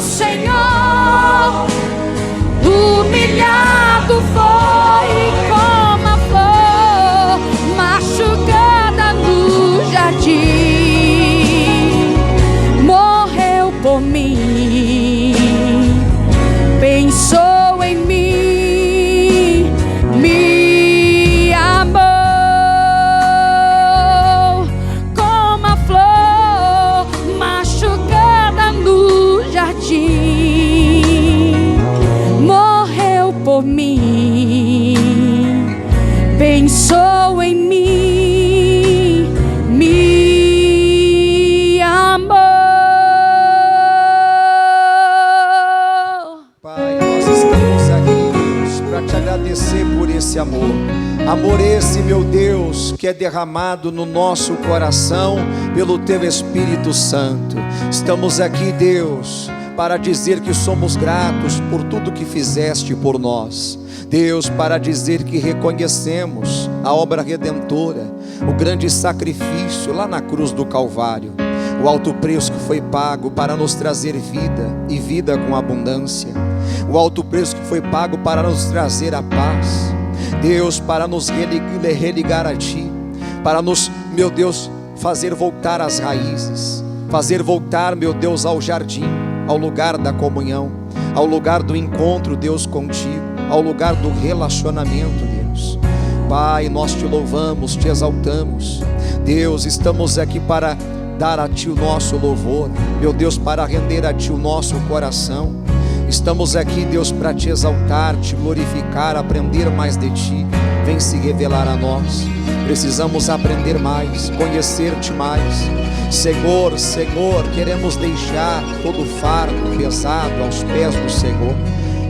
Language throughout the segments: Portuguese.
Senhor, humilhado foi como a flor machucada no jardim, morreu por mim, pensou em mim, me amou como a flor machucada no jardim, morreu por mim, pensou em mim, me amou. Pai, nós estamos aqui, Deus, para te agradecer por esse amor. Amor esse, meu Deus, que é derramado no nosso coração pelo Teu Espírito Santo. Estamos aqui, Deus, para dizer que somos gratos por tudo que fizeste por nós. Deus, para dizer que reconhecemos a obra redentora, o grande sacrifício lá na cruz do Calvário, o alto preço que foi pago para nos trazer vida e vida com abundância, o alto preço que foi pago para nos trazer a paz. Deus, para nos religar a Ti, para nos, meu Deus, fazer voltar às raízes, fazer voltar, meu Deus, ao jardim, ao lugar da comunhão, ao lugar do encontro, Deus, contigo, ao lugar do relacionamento, Deus. Pai, nós te louvamos, te exaltamos. Deus, estamos aqui para dar a Ti o nosso louvor, meu Deus, para render a Ti o nosso coração. Estamos aqui, Deus, para te exaltar, te glorificar, aprender mais de Ti. Vem se revelar a nós. Precisamos aprender mais, conhecer-te mais. Senhor, Senhor, queremos deixar todo fardo pesado aos pés do Senhor.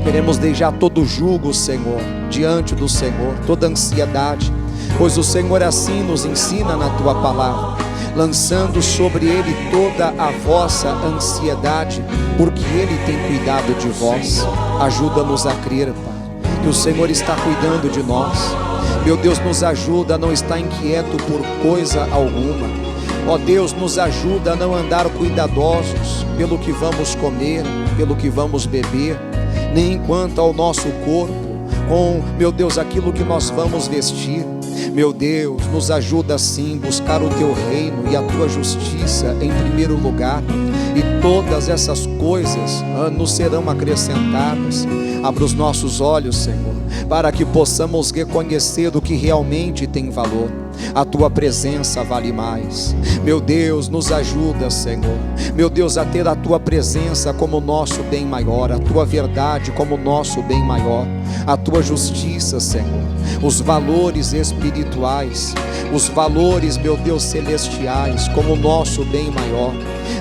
Queremos deixar todo jugo, Senhor, diante do Senhor, toda ansiedade, pois o Senhor assim nos ensina na Tua palavra, lançando sobre Ele toda a vossa ansiedade, porque Ele tem cuidado de vós. Ajuda-nos a crer, Pai, que o Senhor está cuidando de nós. Meu Deus, nos ajuda a não estar inquieto por coisa alguma. Ó Deus, nos ajuda a não andar cuidadosos pelo que vamos comer, pelo que vamos beber, nem quanto ao nosso corpo, com, meu Deus, aquilo que nós vamos vestir. Meu Deus, nos ajuda sim buscar o Teu reino e a Tua justiça em primeiro lugar, e todas essas coisas nos serão acrescentadas. Abra os nossos olhos, Senhor, para que possamos reconhecer o que realmente tem valor. A Tua presença vale mais. Meu Deus, nos ajuda, Senhor, meu Deus, a ter a Tua presença como nosso bem maior, a Tua verdade como nosso bem maior, a Tua justiça, Senhor, os valores espirituais, os valores, meu Deus, celestiais como nosso bem maior.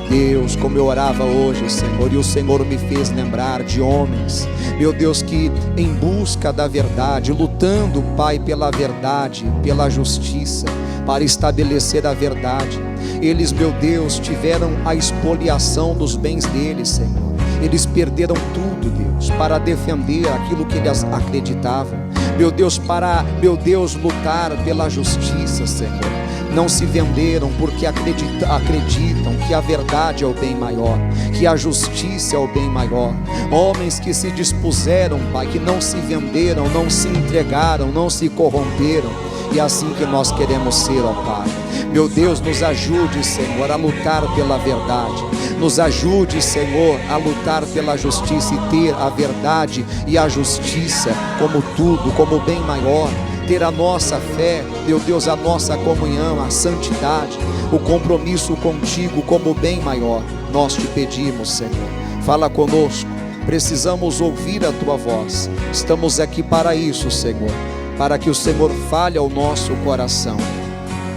Deus, como eu orava hoje, Senhor, e o Senhor me fez lembrar de homens, meu Deus, que em busca da verdade, lutando, Pai, pela verdade, pela justiça, para estabelecer a verdade, eles, meu Deus, tiveram a expoliação dos bens deles, Senhor. Eles perderam tudo, Deus, para defender aquilo que eles acreditavam, meu Deus, para, meu Deus, lutar pela justiça, Senhor. Não se venderam porque acreditam que a verdade é o bem maior, que a justiça é o bem maior. Homens que se dispuseram, Pai, que não se venderam, não se entregaram, não se corromperam. E é assim que nós queremos ser, ó Pai. Meu Deus, nos ajude, Senhor, a lutar pela verdade. Nos ajude, Senhor, a lutar pela justiça e ter a verdade e a justiça como tudo, como bem maior. Ter a nossa fé, meu Deus, a nossa comunhão, a santidade, o compromisso contigo como bem maior. Nós te pedimos, Senhor, fala conosco, precisamos ouvir a Tua voz. Estamos aqui para isso, Senhor, para que o Senhor fale ao nosso coração.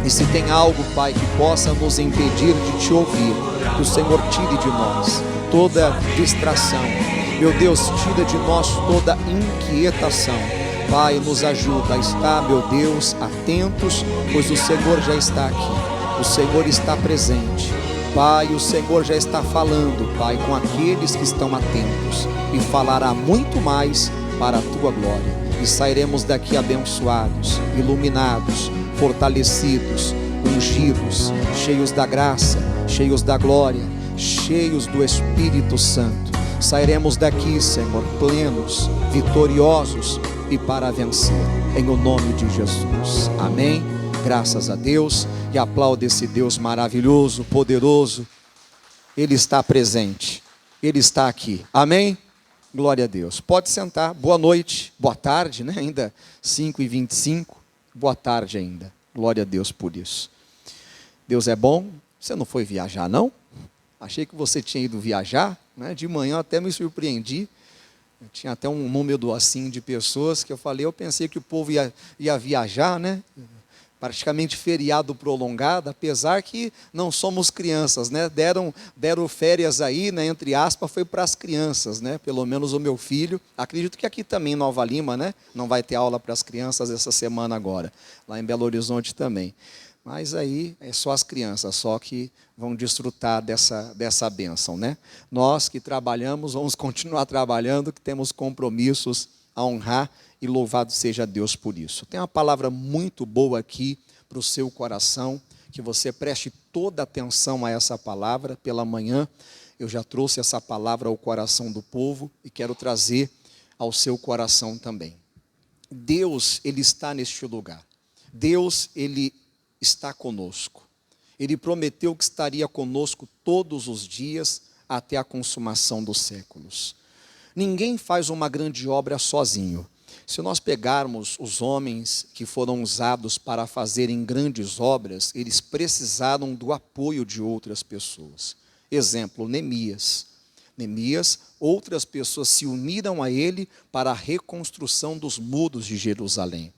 E se tem algo, Pai, que possa nos impedir de Te ouvir, que o Senhor tire de nós toda distração. Meu Deus, tira de nós toda inquietação. Pai, nos ajuda a estar, meu Deus, atentos, pois o Senhor já está aqui, o Senhor está presente. Pai, o Senhor já está falando, Pai, com aqueles que estão atentos, e falará muito mais para a Tua glória. E sairemos daqui abençoados, iluminados, fortalecidos, ungidos, cheios da graça, cheios da glória, cheios do Espírito Santo. sairemos daqui, Senhor, plenos, vitoriosos e para vencer, em o nome de Jesus, amém? Graças a Deus, e aplaude esse Deus maravilhoso, poderoso. Ele está presente, Ele está aqui, amém? Glória a Deus. Pode sentar, boa noite, boa tarde, né? Ainda 5h25, boa tarde ainda. Glória a Deus por isso. Deus é bom. Você não foi viajar, não? Achei que você tinha ido viajar, né? De manhã até me surpreendi. Tinha até um número assim de pessoas que eu pensei que o povo ia viajar, né? Praticamente feriado prolongado, apesar que não somos crianças, né? Deram férias aí, né? Entre aspas, foi para as crianças, né? Pelo menos o meu filho. Acredito que aqui também em Nova Lima, né? Não vai ter aula para as crianças essa semana agora. Lá em Belo Horizonte também. Mas aí é só as crianças, só que vão desfrutar dessa bênção, né? Nós que trabalhamos, vamos continuar trabalhando, que temos compromissos a honrar, e louvado seja Deus por isso. Tem uma palavra muito boa aqui para o seu coração, que você preste toda atenção a essa palavra. Pela manhã eu já trouxe essa palavra ao coração do povo e quero trazer ao seu coração também. Deus, Ele está neste lugar. Deus, Ele está conosco. Ele prometeu que estaria conosco todos os dias até a consumação dos séculos. Ninguém faz uma grande obra sozinho. Se nós pegarmos os homens que foram usados para fazerem grandes obras, eles precisaram do apoio de outras pessoas. Exemplo, Neemias. Neemias, outras pessoas se uniram a ele para a reconstrução dos muros de Jerusalém.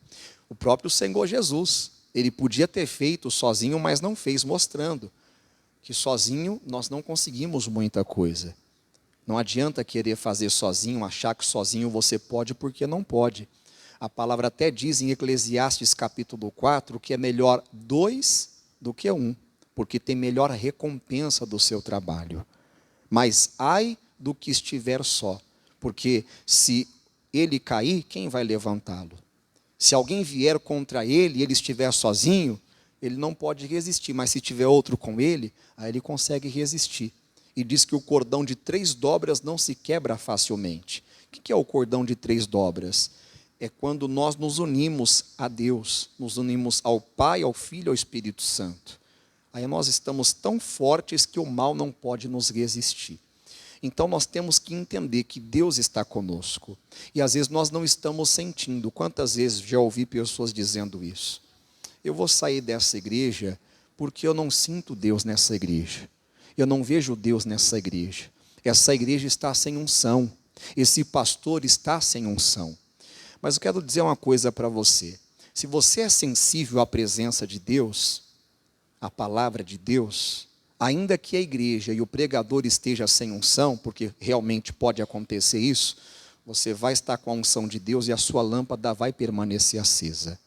O próprio Senhor Jesus, Ele podia ter feito sozinho, mas não fez, mostrando que sozinho nós não conseguimos muita coisa. Não adianta querer fazer sozinho, achar que sozinho você pode, porque não pode. A palavra até diz em Eclesiastes capítulo 4, que é melhor 2 do que 1, porque tem melhor recompensa do seu trabalho. Mas ai do que estiver só, porque se ele cair, quem vai levantá-lo? Se alguém vier contra ele e ele estiver sozinho, ele não pode resistir, mas se tiver outro com ele, aí ele consegue resistir. E diz que o cordão de 3 dobras não se quebra facilmente. O que é o cordão de 3 dobras? É quando nós nos unimos a Deus, nos unimos ao Pai, ao Filho e ao Espírito Santo. Aí nós estamos tão fortes que o mal não pode nos resistir. Então nós temos que entender que Deus está conosco. E às vezes nós não estamos sentindo. Quantas vezes já ouvi pessoas dizendo isso? Eu vou sair dessa igreja porque eu não sinto Deus nessa igreja. Eu não vejo Deus nessa igreja. Essa igreja está sem unção. Esse pastor está sem unção. Mas eu quero dizer uma coisa para você. Se você é sensível à presença de Deus, à palavra de Deus, ainda que a igreja e o pregador esteja sem unção, porque realmente pode acontecer isso, você vai estar com a unção de Deus e a sua lâmpada vai permanecer acesa.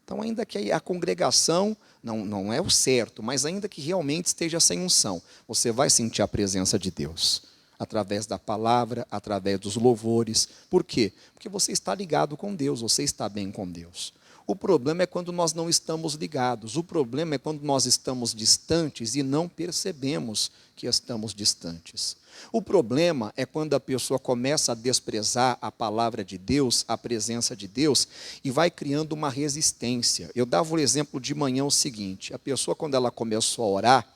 Então, ainda que a congregação não é o certo, mas ainda que realmente esteja sem unção, você vai sentir a presença de Deus, através da palavra, através dos louvores. Por quê? Porque você está ligado com Deus, você está bem com Deus. O problema é quando nós não estamos ligados, o problema é quando nós estamos distantes e não percebemos que estamos distantes. O problema é quando a pessoa começa a desprezar a palavra de Deus, a presença de Deus, e vai criando uma resistência. Eu dava o exemplo de manhã o seguinte: a pessoa, quando ela começou a orar,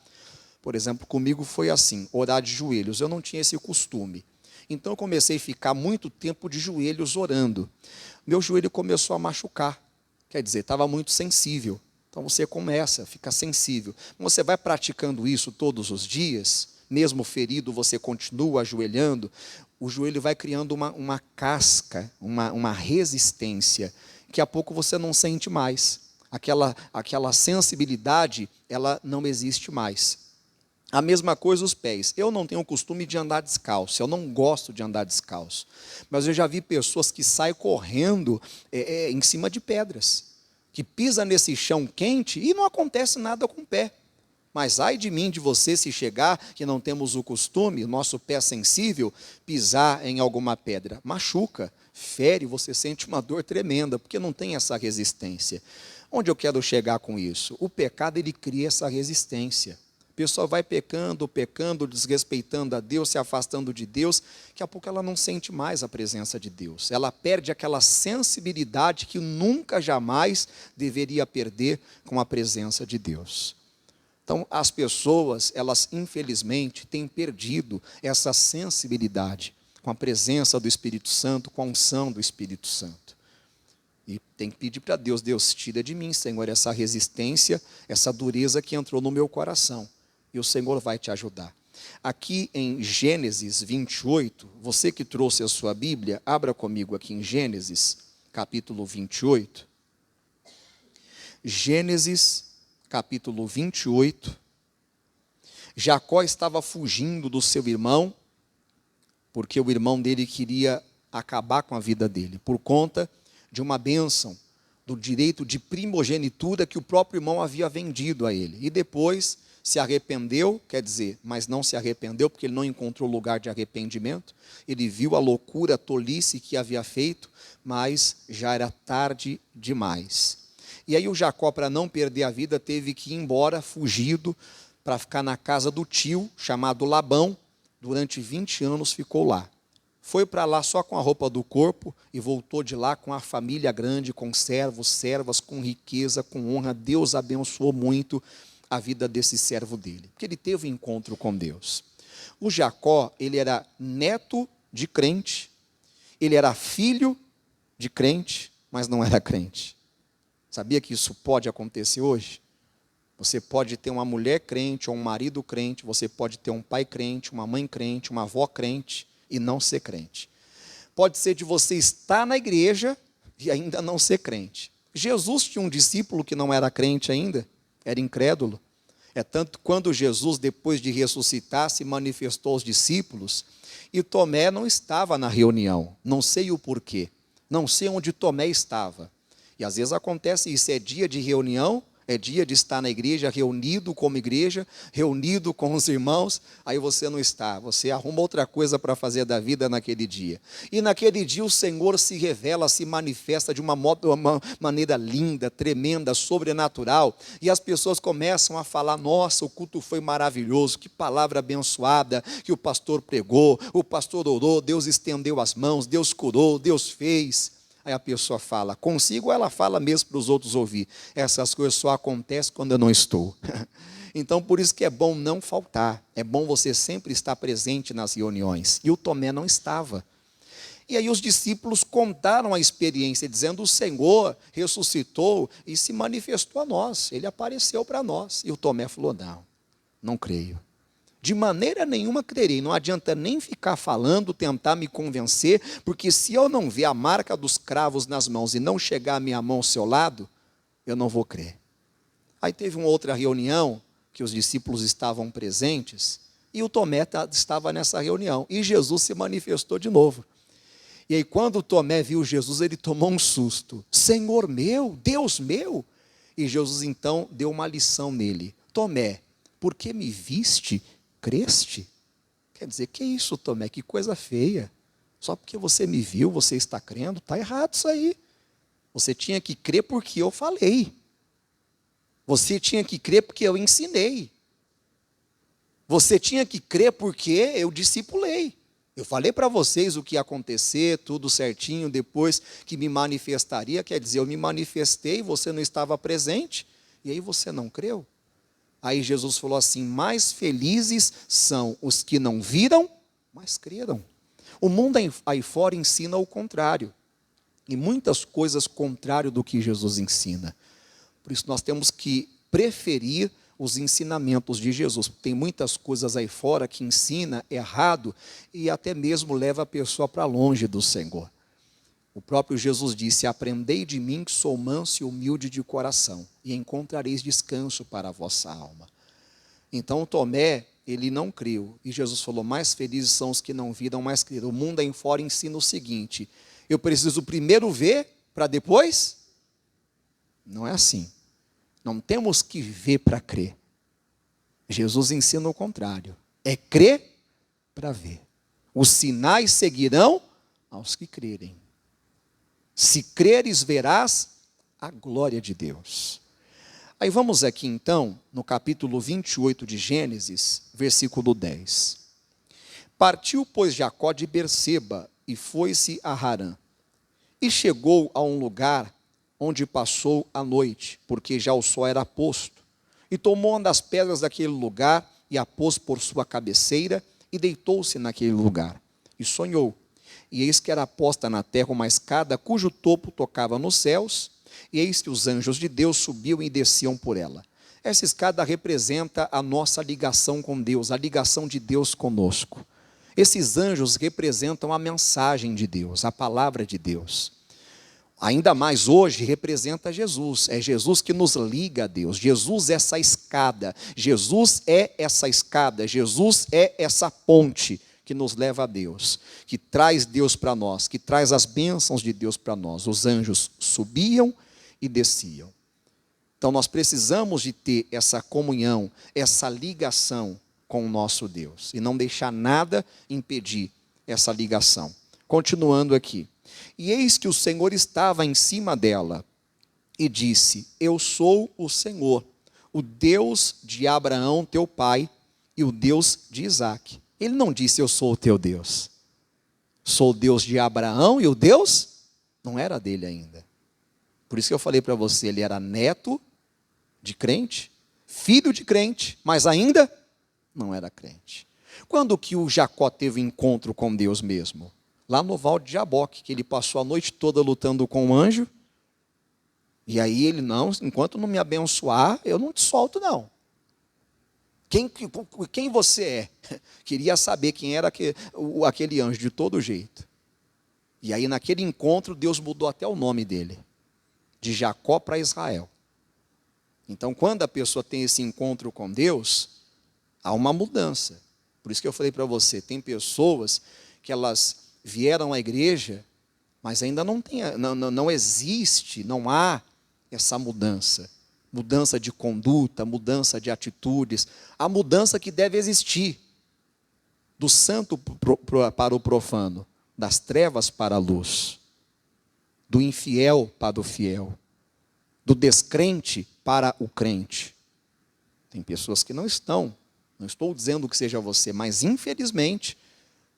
por exemplo, comigo foi assim, orar de joelhos, eu não tinha esse costume. Então eu comecei a ficar muito tempo de joelhos orando. Meu joelho começou a machucar, quer dizer, estava muito sensível. Então você começa a ficar sensível. Você vai praticando isso todos os dias, mesmo ferido, você continua ajoelhando, o joelho vai criando uma casca, uma resistência, que a pouco você não sente mais. Aquela sensibilidade, ela não existe mais. A mesma coisa os pés. Eu não tenho o costume de andar descalço, eu não gosto de andar descalço. Mas eu já vi pessoas que saem correndo em cima de pedras, que pisa nesse chão quente e não acontece nada com o pé. Mas ai de mim, de você, se chegar, que não temos o costume, nosso pé sensível, pisar em alguma pedra. Machuca, fere, você sente uma dor tremenda, porque não tem essa resistência. Onde eu quero chegar com isso? O pecado, ele cria essa resistência. A pessoa vai pecando, desrespeitando a Deus, se afastando de Deus, daqui a pouco ela não sente mais a presença de Deus. Ela perde aquela sensibilidade que nunca, jamais deveria perder com a presença de Deus. Então, as pessoas, elas infelizmente têm perdido essa sensibilidade com a presença do Espírito Santo, com a unção do Espírito Santo. E tem que pedir para Deus, Deus, tira de mim, Senhor, essa resistência, essa dureza que entrou no meu coração. E o Senhor vai te ajudar. Aqui em Gênesis 28, você que trouxe a sua Bíblia, abra comigo aqui em Gênesis, capítulo 28. Gênesis, capítulo 28. Jacó estava fugindo do seu irmão, porque o irmão dele queria acabar com a vida dele, por conta de uma bênção, do direito de primogenitura que o próprio irmão havia vendido a ele. E depois se arrependeu, quer dizer, mas não se arrependeu, porque ele não encontrou lugar de arrependimento. Ele viu a loucura, a tolice que havia feito, mas já era tarde demais. E aí o Jacó, para não perder a vida, teve que ir embora, fugido, para ficar na casa do tio, chamado Labão. Durante 20 anos ficou lá. Foi para lá só com a roupa do corpo e voltou de lá com a família grande, com servos, servas, com riqueza, com honra. Deus abençoou muito a vida desse servo dele, porque ele teve um encontro com Deus. O Jacó, ele era neto de crente, ele era filho de crente, mas não era crente. Sabia que isso pode acontecer hoje? Você pode ter uma mulher crente ou um marido crente, você pode ter um pai crente, uma mãe crente, uma avó crente e não ser crente. Pode ser de você estar na igreja e ainda não ser crente. Jesus tinha um discípulo que não era crente ainda, era incrédulo. É tanto quando Jesus, depois de ressuscitar, se manifestou aos discípulos, e Tomé não estava na reunião, não sei o porquê, não sei onde Tomé estava. E às vezes acontece isso, é dia de reunião, é dia de estar na igreja, reunido como igreja, reunido com os irmãos, aí você não está, você arruma outra coisa para fazer da vida naquele dia. E naquele dia o Senhor se revela, se manifesta de uma maneira linda, tremenda, sobrenatural, e as pessoas começam a falar, nossa, o culto foi maravilhoso, que palavra abençoada que o pastor pregou, o pastor orou, Deus estendeu as mãos, Deus curou, Deus fez. Aí a pessoa fala, consigo, ela fala mesmo para os outros ouvir. Essas coisas só acontecem quando eu não estou. Então, por isso que é bom não faltar. É bom você sempre estar presente nas reuniões. E o Tomé não estava. E aí os discípulos contaram a experiência, dizendo, o Senhor ressuscitou e se manifestou a nós. Ele apareceu para nós. E o Tomé falou, não, não creio. De maneira nenhuma crerei, não adianta nem ficar falando, tentar me convencer, porque se eu não ver a marca dos cravos nas mãos e não chegar a minha mão ao seu lado, eu não vou crer. Aí teve uma outra reunião, que os discípulos estavam presentes, e o Tomé estava nessa reunião, e Jesus se manifestou de novo. E aí quando o Tomé viu Jesus, ele tomou um susto, Senhor meu, Deus meu, e Jesus então deu uma lição nele, Tomé, por que me viste, creste? Quer dizer, que isso, Tomé? Que coisa feia. Só porque você me viu, você está crendo? Está errado isso aí. Você tinha que crer porque eu falei. Você tinha que crer porque eu ensinei. Você tinha que crer porque eu discipulei. Eu falei para vocês o que ia acontecer, tudo certinho, depois que me manifestaria. Quer dizer, eu me manifestei, você não estava presente, e aí você não creu. Aí Jesus falou assim, mais felizes são os que não viram, mas creram. O mundo aí fora ensina o contrário. E muitas coisas contrário do que Jesus ensina. Por isso nós temos que preferir os ensinamentos de Jesus. Tem muitas coisas aí fora que ensina errado e até mesmo leva a pessoa para longe do Senhor. O próprio Jesus disse, aprendei de mim que sou manso e humilde de coração, e encontrareis descanso para a vossa alma. Então Tomé, ele não creu, e Jesus falou, mais felizes são os que não viram, mas creram. O mundo aí fora ensina o seguinte, eu preciso primeiro ver, para depois? Não é assim. Não temos que ver para crer. Jesus ensina o contrário, é crer para ver. Os sinais seguirão aos que crerem. Se creres, verás a glória de Deus. Aí vamos aqui então, no capítulo 28 de Gênesis, versículo 10. Partiu, pois, Jacó de Berseba e foi-se a Harã. E chegou a um lugar onde passou a noite, porque já o sol era posto. E tomou uma das pedras daquele lugar e a pôs por sua cabeceira e deitou-se naquele lugar. E sonhou. E eis que era posta na terra uma escada cujo topo tocava nos céus, e eis que os anjos de Deus subiam e desciam por ela. Essa escada representa a nossa ligação com Deus, a ligação de Deus conosco. Esses anjos representam a mensagem de Deus, a palavra de Deus. Ainda mais hoje representa Jesus, é Jesus que nos liga a Deus, Jesus é essa escada, Jesus é essa escada, Jesus é essa ponte que nos leva a Deus, que traz Deus para nós, que traz as bênçãos de Deus para nós. Os anjos subiam e desciam. Então nós precisamos de ter essa comunhão, essa ligação com o nosso Deus, e não deixar nada impedir essa ligação. Continuando aqui. E eis que o Senhor estava em cima dela, e disse: eu sou o Senhor, o Deus de Abraão teu pai, e o Deus de Isaque. Ele não disse: eu sou o teu Deus. Sou o Deus de Abraão, e o Deus não era dele ainda. Por isso que eu falei para você, ele era neto de crente, filho de crente, mas ainda não era crente. Quando que o Jacó teve encontro com Deus mesmo? Lá no Val de Jaboque, que ele passou a noite toda lutando com o anjo, e aí ele: não, enquanto não me abençoar, eu não te solto não. Quem você é? Queria saber quem era aquele anjo de todo jeito. E aí naquele encontro Deus mudou até o nome dele, de Jacó para Israel. Então quando a pessoa tem esse encontro com Deus, há uma mudança. Por isso que eu falei para você, tem pessoas que elas vieram à igreja, mas ainda não existe, não há essa mudança. Mudança de conduta, mudança de atitudes, a mudança que deve existir. Do santo para o profano, das trevas para a luz, do infiel para o fiel, do descrente para o crente. Tem pessoas que não estou dizendo que seja você, mas infelizmente,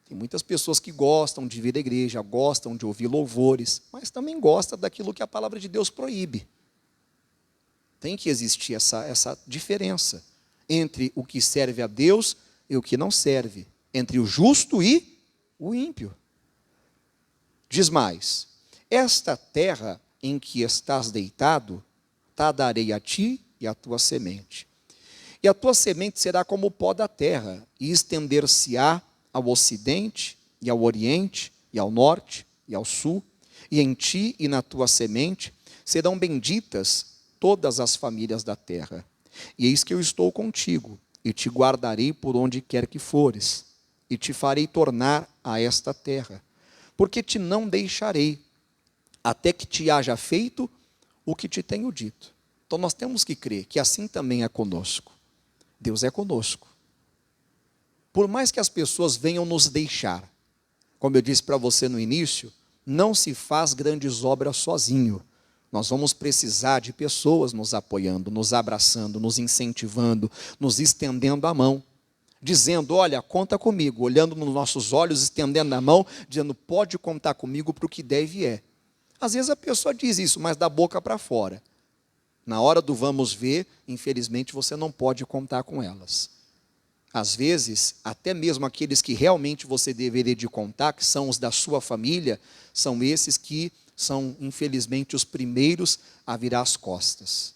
tem muitas pessoas que gostam de vir à igreja, gostam de ouvir louvores, mas também gostam daquilo que a palavra de Deus proíbe. Tem que existir essa diferença entre o que serve a Deus e o que não serve, entre o justo e o ímpio. Diz mais: esta terra em que estás deitado, tá darei a ti e a tua semente. E a tua semente será como o pó da terra, e estender-se-á ao ocidente, e ao oriente, e ao norte, e ao sul, e em ti e na tua semente serão benditas todas as famílias da terra. E eis que eu estou contigo, e te guardarei por onde quer que fores, e te farei tornar a esta terra, porque te não deixarei, até que te haja feito o que te tenho dito. Então nós temos que crer que assim também é conosco. Deus é conosco. Por mais que as pessoas venham nos deixar, como eu disse para você no início, não se faz grandes obras sozinho. Nós vamos precisar de pessoas nos apoiando, nos abraçando, nos incentivando, nos estendendo a mão, dizendo: olha, conta comigo, olhando nos nossos olhos, estendendo a mão, dizendo: pode contar comigo para o que deve é. Às vezes a pessoa diz isso, mas da boca para fora. Na hora do vamos ver, infelizmente você não pode contar com elas. Às vezes, até mesmo aqueles que realmente você deveria de contar, que são os da sua família, são esses que são, infelizmente, os primeiros a virar as costas.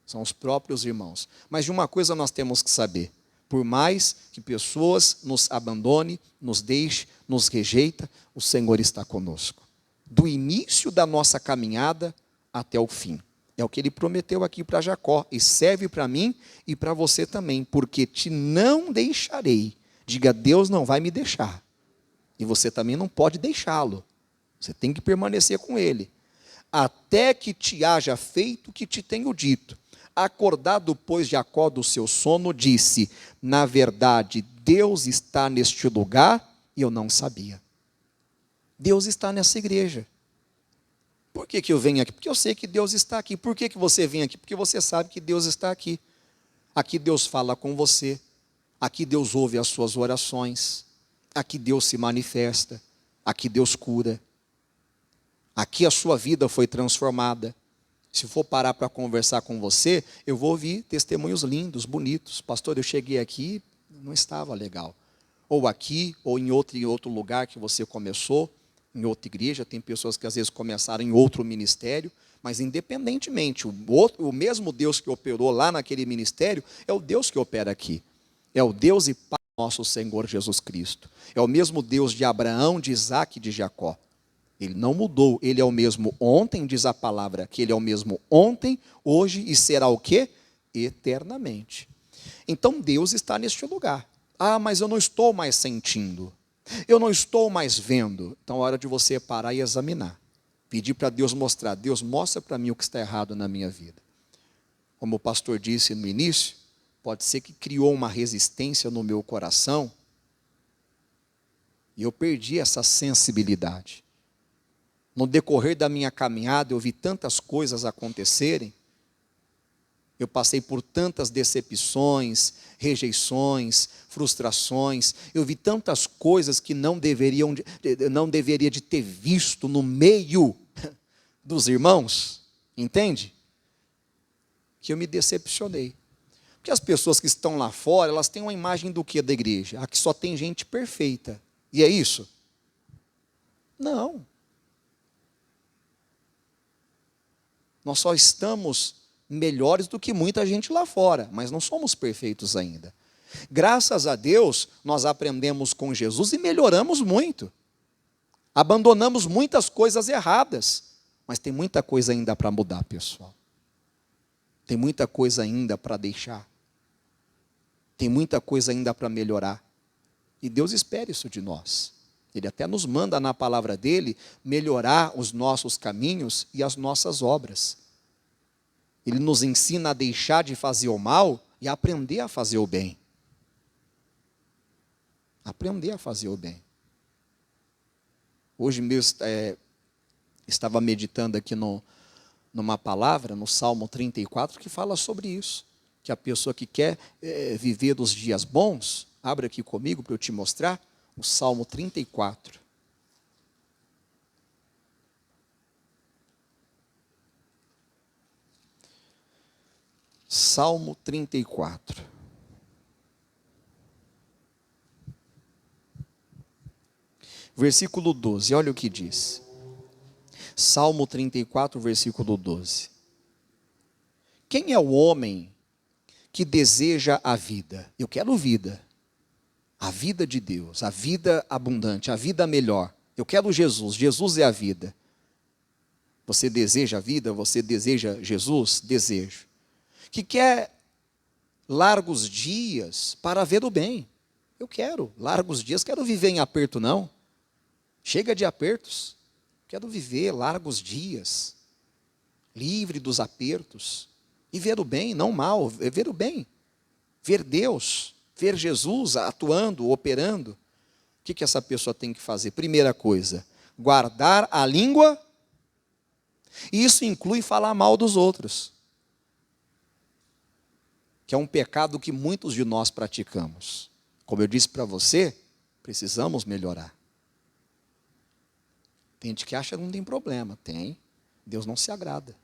São os próprios irmãos. Mas de uma coisa nós temos que saber: por mais que pessoas nos abandonem, nos deixem, nos rejeitem, o Senhor está conosco. Do início da nossa caminhada até o fim. É o que ele prometeu aqui para Jacó, e serve para mim e para você também, porque te não deixarei. Diga: Deus não vai me deixar. E você também não pode deixá-lo. Você tem que permanecer com ele. Até que te haja feito o que te tenho dito. Acordado, pois, Jacó do seu sono, disse: na verdade, Deus está neste lugar e eu não sabia. Deus está nessa igreja. Por que eu venho aqui? Porque eu sei que Deus está aqui. Por que você vem aqui? Porque você sabe que Deus está aqui. Aqui Deus fala com você. Aqui Deus ouve as suas orações. Aqui Deus se manifesta. Aqui Deus cura. Aqui a sua vida foi transformada. Se for parar para conversar com você, eu vou ouvir testemunhos lindos, bonitos. Pastor, eu cheguei aqui, não estava legal. Ou aqui, ou em outro lugar que você começou, em outra igreja. Tem pessoas que às vezes começaram em outro ministério, mas independentemente, o mesmo Deus que operou lá naquele ministério, é o Deus que opera aqui. É o Deus e Pai nosso Senhor Jesus Cristo. É o mesmo Deus de Abraão, de Isaac e de Jacó. Ele não mudou, ele é o mesmo ontem, diz a palavra, que ele é o mesmo ontem, hoje e será o quê? Eternamente. Então Deus está neste lugar. Ah, mas eu não estou mais sentindo, eu não estou mais vendo. Então é hora de você parar e examinar. Pedir para Deus mostrar. Deus, mostra para mim o que está errado na minha vida. Como o pastor disse no início, pode ser que criou uma resistência no meu coração e eu perdi essa sensibilidade. No decorrer da minha caminhada, eu vi tantas coisas acontecerem. Eu passei por tantas decepções, rejeições, frustrações. Eu vi tantas coisas que não deveria de ter visto no meio dos irmãos. Entende? Que eu me decepcionei. Porque as pessoas que estão lá fora, elas têm uma imagem do que da igreja? Aqui só tem gente perfeita. E é isso? Não. Nós só estamos melhores do que muita gente lá fora, mas não somos perfeitos ainda. Graças a Deus, nós aprendemos com Jesus e melhoramos muito. Abandonamos muitas coisas erradas, mas tem muita coisa ainda para mudar, pessoal. Tem muita coisa ainda para deixar. Tem muita coisa ainda para melhorar. E Deus espera isso de nós. Ele até nos manda na palavra dele melhorar os nossos caminhos e as nossas obras. Ele nos ensina a deixar de fazer o mal e a aprender a fazer o bem. Aprender a fazer o bem. Hoje mesmo estava meditando aqui numa palavra, no Salmo 34, que fala sobre isso. Que a pessoa que quer viver dos dias bons, abre aqui comigo para eu te mostrar. O Salmo 34. Salmo 34. Versículo 12, olha o que diz. Salmo 34, versículo 12. Quem é o homem que deseja a vida? Eu quero vida. A vida de Deus, a vida abundante, a vida melhor. Eu quero Jesus, Jesus é a vida. Você deseja a vida? Você deseja Jesus? Desejo. Que quer largos dias para ver o bem. Eu quero largos dias, quero viver em aperto não. Chega de apertos. Quero viver largos dias, livre dos apertos. E ver o bem, não mal, ver o bem. Ver Deus. Ver Jesus atuando, operando. O que essa pessoa tem que fazer? Primeira coisa, guardar a língua. E isso inclui falar mal dos outros. Que é um pecado que muitos de nós praticamos. Como eu disse para você, precisamos melhorar. Tem gente que acha que não tem problema. Tem. Deus não se agrada.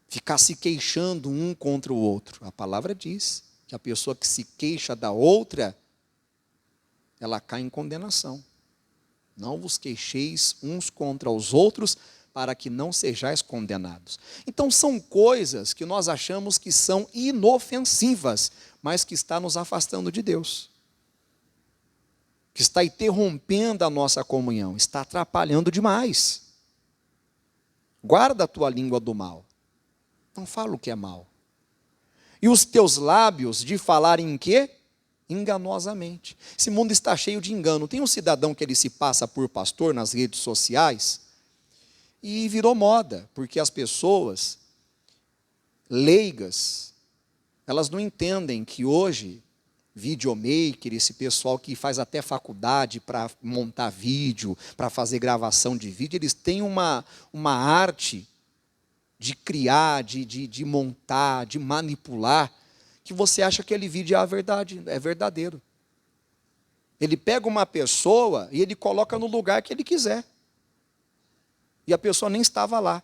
Ficar se queixando um contra o outro. A palavra diz que a pessoa que se queixa da outra, ela cai em condenação. Não vos queixeis uns contra os outros, para que não sejais condenados. Então são coisas que nós achamos que são inofensivas, mas que está nos afastando de Deus. Que está interrompendo a nossa comunhão, está atrapalhando demais. Guarda a tua língua do mal. Não fala o que é mal. E os teus lábios de falar em quê? Enganosamente. Esse mundo está cheio de engano. Tem um cidadão que ele se passa por pastor nas redes sociais e virou moda, porque as pessoas leigas, elas não entendem que hoje videomaker, esse pessoal que faz até faculdade para montar vídeo, para fazer gravação de vídeo, eles têm uma arte de criar, de montar, de manipular, que você acha que aquele vídeo é a verdade, é verdadeiro. Ele pega uma pessoa e ele coloca no lugar que ele quiser. E a pessoa nem estava lá.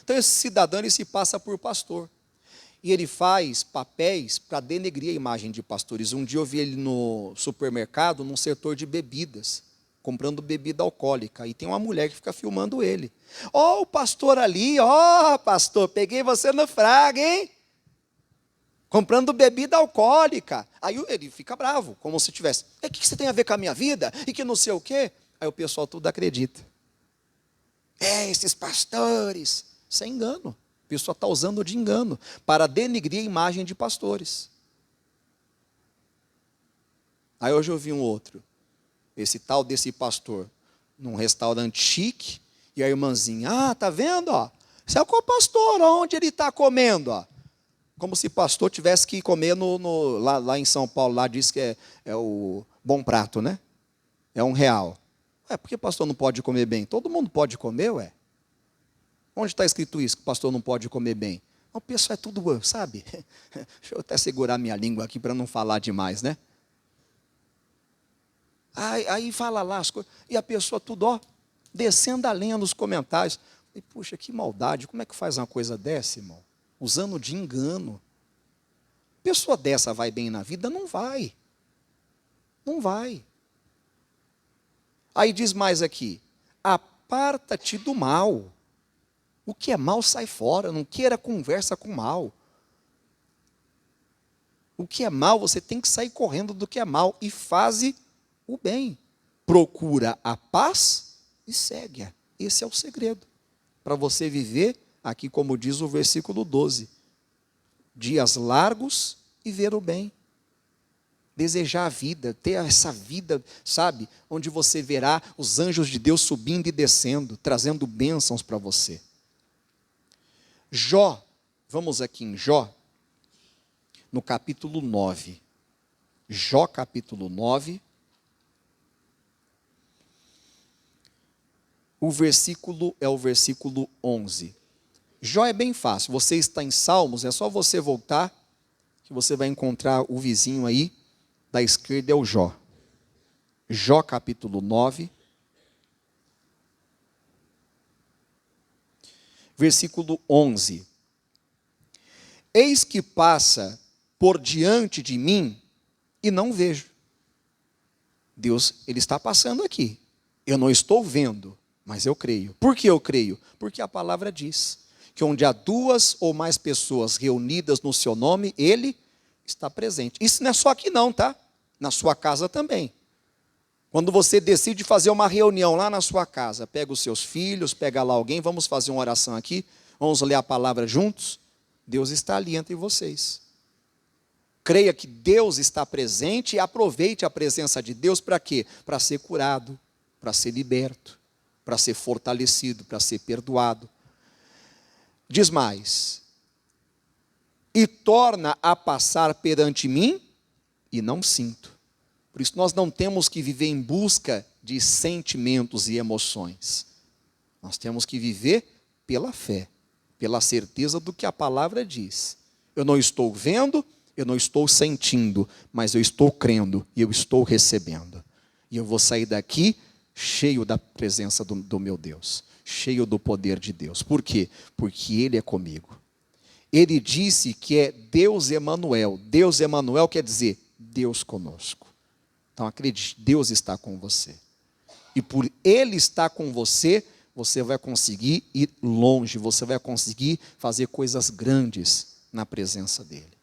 Então esse cidadão, ele se passa por pastor. E ele faz papéis para denegrir a imagem de pastores. Um dia eu vi ele no supermercado, num setor de bebidas, comprando bebida alcoólica. E tem uma mulher que fica filmando ele. Ó, o pastor ali, ó, pastor, peguei você no fraga, hein? Comprando bebida alcoólica. Aí ele fica bravo, como se tivesse. O que você tem a ver com a minha vida? E que não sei o quê. Aí o pessoal tudo acredita. Esses pastores. Isso é engano. A pessoa está usando de engano para denegrir a imagem de pastores. Aí hoje eu vi um outro. Esse tal desse pastor, num restaurante chique, e a irmãzinha, tá vendo? Ó, esse é o pastor, onde ele está comendo? Ó. Como se pastor tivesse que comer lá em São Paulo, lá diz que é o bom prato, né? É R$1. Por que pastor não pode comer bem? Todo mundo pode comer, ué. Onde está escrito isso, que o pastor não pode comer bem? O pessoal é tudo, sabe? Deixa eu até segurar minha língua aqui para não falar demais, né? Aí fala lá as coisas, e a pessoa tudo, descendo a lenha nos comentários. E, puxa, que maldade, como é que faz uma coisa dessa, irmão? Usando de engano. Pessoa dessa vai bem na vida? Não vai. Não vai. Aí diz mais aqui, aparta-te do mal. O que é mal sai fora, não queira conversa com mal. O que é mal, você tem que sair correndo do que é mal e faze o bem. Procura a paz e segue-a. Esse é o segredo. Para você viver, aqui como diz o versículo 12, dias largos e ver o bem. Desejar a vida, ter essa vida, sabe, onde você verá os anjos de Deus subindo e descendo, trazendo bênçãos para você. Jó, vamos aqui em Jó, no capítulo 9. Jó, capítulo 9. O versículo é o versículo 11. Jó é bem fácil. Você está em Salmos, é só você voltar, que você vai encontrar o vizinho aí, da esquerda é o Jó. Jó, capítulo 9. Versículo 11. Eis que passa por diante de mim e não vejo. Deus, ele está passando aqui. Eu não estou vendo, mas eu creio. Por que eu creio? Porque a palavra diz que onde há 2 ou mais pessoas reunidas no seu nome, ele está presente. Isso não é só aqui não, tá? Na sua casa também. Quando você decide fazer uma reunião lá na sua casa, pega os seus filhos, pega lá alguém, vamos fazer uma oração aqui, vamos ler a palavra juntos, Deus está ali entre vocês. Creia que Deus está presente e aproveite a presença de Deus para quê? Para ser curado, para ser liberto, para ser fortalecido, para ser perdoado. Diz mais, e torna a passar perante mim e não sinto. Por isso nós não temos que viver em busca de sentimentos e emoções. Nós temos que viver pela fé, pela certeza do que a palavra diz. Eu não estou vendo, eu não estou sentindo, mas eu estou crendo e eu estou recebendo. E eu vou sair daqui cheio da presença do meu Deus, cheio do poder de Deus. Por quê? Porque Ele é comigo. Ele disse que é Deus Emanuel. Deus Emanuel quer dizer Deus conosco. Então acredite, Deus está com você. E por Ele estar com você, você vai conseguir ir longe, você vai conseguir fazer coisas grandes na presença dEle.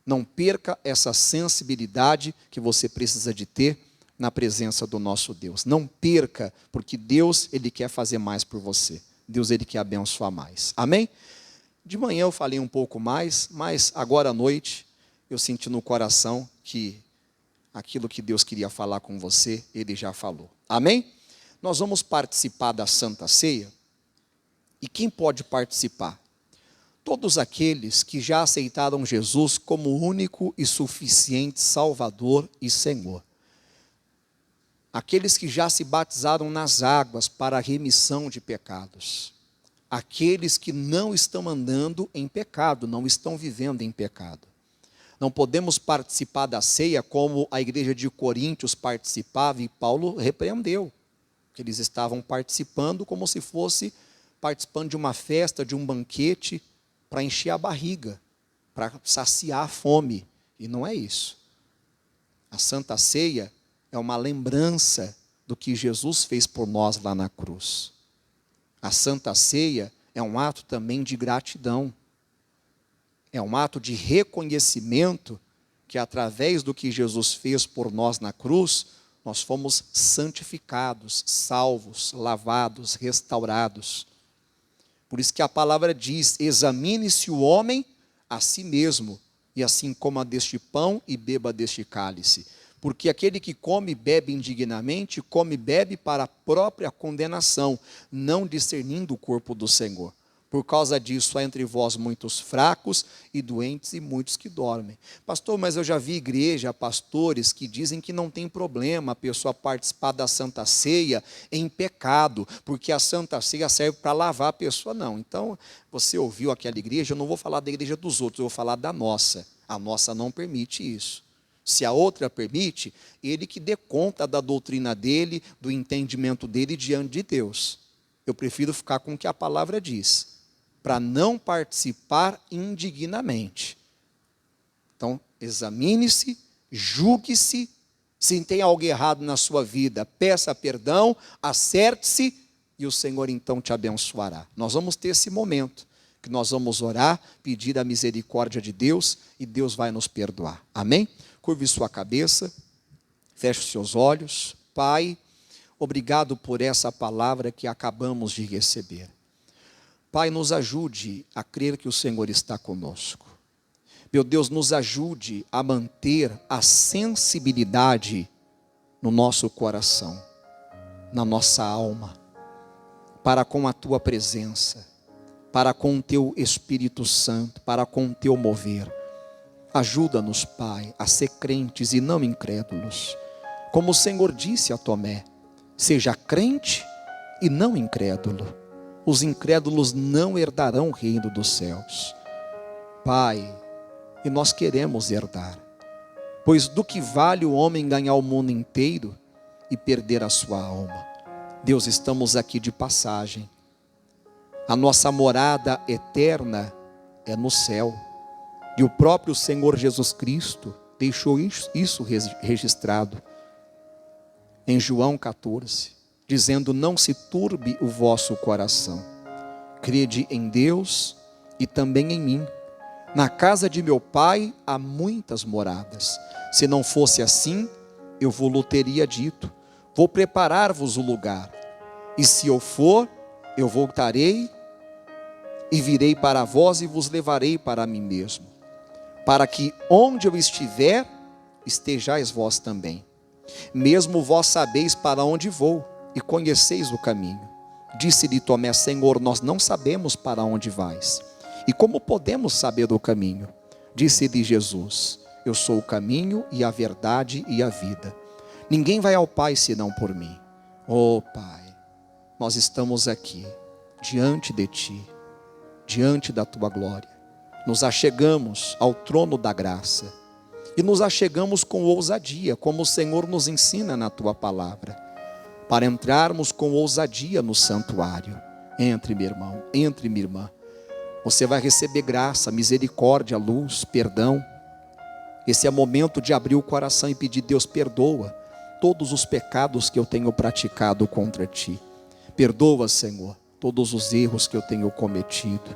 Não perca essa sensibilidade que você precisa de ter na presença do nosso Deus. Não perca, porque Deus, Ele quer fazer mais por você. Deus, Ele quer abençoar mais. Amém? De manhã eu falei um pouco mais, mas agora à noite eu senti no coração que aquilo que Deus queria falar com você, Ele já falou. Amém? Nós vamos participar da Santa Ceia. E quem pode participar? todos aqueles que já aceitaram Jesus como único e suficiente Salvador e Senhor. Aqueles que já se batizaram nas águas para a remissão de pecados. Aqueles que não estão andando em pecado, não estão vivendo em pecado. Não podemos participar da ceia como a igreja de Coríntios participava, e Paulo repreendeu, que eles estavam participando como se fosse participando de uma festa, de um banquete, para encher a barriga, para saciar a fome, e não é isso. A Santa Ceia é uma lembrança do que Jesus fez por nós lá na cruz. A Santa Ceia é um ato também de gratidão. É um ato de reconhecimento que através do que Jesus fez por nós na cruz, nós fomos santificados, salvos, lavados, restaurados. Por isso que a palavra diz: examine-se o homem a si mesmo, e assim coma deste pão e beba deste cálice. Porque aquele que come e bebe indignamente, come e bebe para a própria condenação, não discernindo o corpo do Senhor. Por causa disso, há entre vós muitos fracos e doentes e muitos que dormem. Pastor, mas eu já vi igreja, pastores que dizem que não tem problema a pessoa participar da Santa Ceia em pecado, porque a Santa Ceia serve para lavar a pessoa. Não, então você ouviu aquela igreja, eu não vou falar da igreja dos outros, eu vou falar da nossa. A nossa não permite isso. Se a outra permite, ele que dê conta da doutrina dele, do entendimento dele diante de Deus. Eu prefiro ficar com o que a palavra diz, para não participar indignamente. Então, examine-se, julgue-se, se tem algo errado na sua vida, peça perdão, acerte-se, e o Senhor então te abençoará. Nós vamos ter esse momento, que nós vamos orar, pedir a misericórdia de Deus, e Deus vai nos perdoar. Amém? Curve sua cabeça, feche seus olhos. Pai, obrigado por essa palavra que acabamos de receber. Pai, nos ajude a crer que o Senhor está conosco. Meu Deus, nos ajude a manter a sensibilidade no nosso coração, na nossa alma, para com a Tua presença, para com o Teu Espírito Santo, para com o Teu mover. Ajuda-nos, Pai, a ser crentes e não incrédulos. Como o Senhor disse a Tomé, seja crente e não incrédulo. Os incrédulos não herdarão o reino dos céus. Pai, e nós queremos herdar. Pois do que vale o homem ganhar o mundo inteiro e perder a sua alma? Deus, estamos aqui de passagem. A nossa morada eterna é no céu. E o próprio Senhor Jesus Cristo deixou isso registrado em João 14, dizendo: não se turbe o vosso coração, crede em Deus e também em mim. Na casa de meu Pai há muitas moradas. Se não fosse assim, eu vos teria dito: vou preparar-vos o lugar. E se eu for, eu voltarei e virei para vós e vos levarei para mim mesmo, para que onde eu estiver, estejais vós também. Mesmo vós sabeis para onde vou, e conheceis o caminho. Disse-lhe Tomé: Senhor, nós não sabemos para onde vais, e como podemos saber o caminho? Disse-lhe Jesus: eu sou o caminho e a verdade e a vida. Ninguém vai ao Pai senão por mim. Oh Pai, nós estamos aqui, diante de Ti, diante da Tua glória. Nos achegamos ao trono da graça, e nos achegamos com ousadia, como o Senhor nos ensina na Tua palavra, para entrarmos com ousadia no santuário. Entre, meu irmão, entre, minha irmã. Você vai receber graça, misericórdia, luz, perdão. Esse é o momento de abrir o coração e pedir: Deus, perdoa todos os pecados que eu tenho praticado contra Ti. Perdoa, Senhor, todos os erros que eu tenho cometido.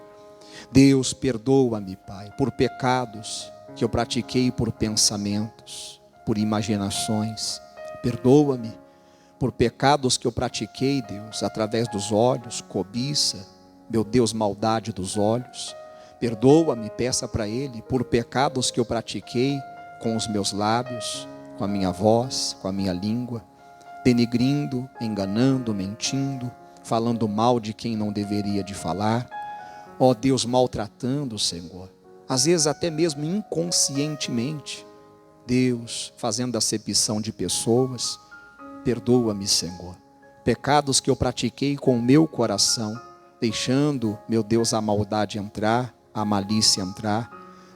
Deus, perdoa-me, Pai, por pecados que eu pratiquei por pensamentos, por imaginações. Perdoa-me por pecados que eu pratiquei, Deus, através dos olhos, cobiça, meu Deus, maldade dos olhos. Perdoa-me, peça para Ele, por pecados que eu pratiquei com os meus lábios, com a minha voz, com a minha língua, denegrindo, enganando, mentindo, falando mal de quem não deveria de falar. Ó Deus, maltratando, Senhor, às vezes até mesmo inconscientemente, Deus, fazendo acepção de pessoas, perdoa-me, Senhor. Pecados que eu pratiquei com o meu coração, deixando, meu Deus, a maldade entrar, a malícia entrar,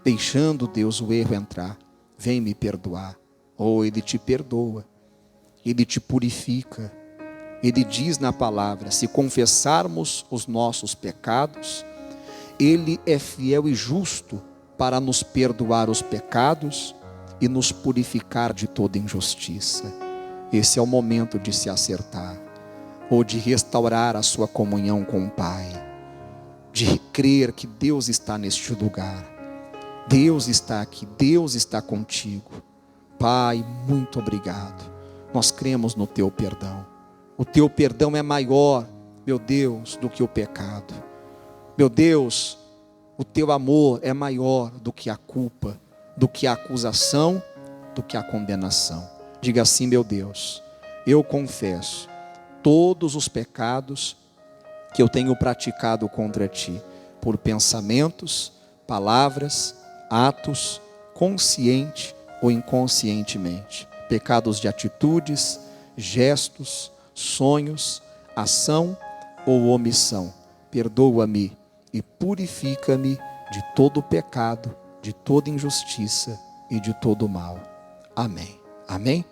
deixando, Deus, o erro entrar. Vem me perdoar. Oh, Ele te perdoa, Ele te purifica. Ele diz na palavra: se confessarmos os nossos pecados, Ele é fiel e justo para nos perdoar os pecados e nos purificar de toda injustiça. Esse é o momento de se acertar, ou de restaurar a sua comunhão com o Pai, de crer que Deus está neste lugar. Deus está aqui, Deus está contigo. Pai, muito obrigado. Nós cremos no teu perdão. O teu perdão é maior, meu Deus, do que o pecado. Meu Deus, o teu amor é maior do que a culpa, do que a acusação, do que a condenação. Diga assim: meu Deus, eu confesso todos os pecados que eu tenho praticado contra ti, por pensamentos, palavras, atos, consciente ou inconscientemente. Pecados de atitudes, gestos, sonhos, ação ou omissão. Perdoa-me e purifica-me de todo pecado, de toda injustiça e de todo mal. Amém. Amém?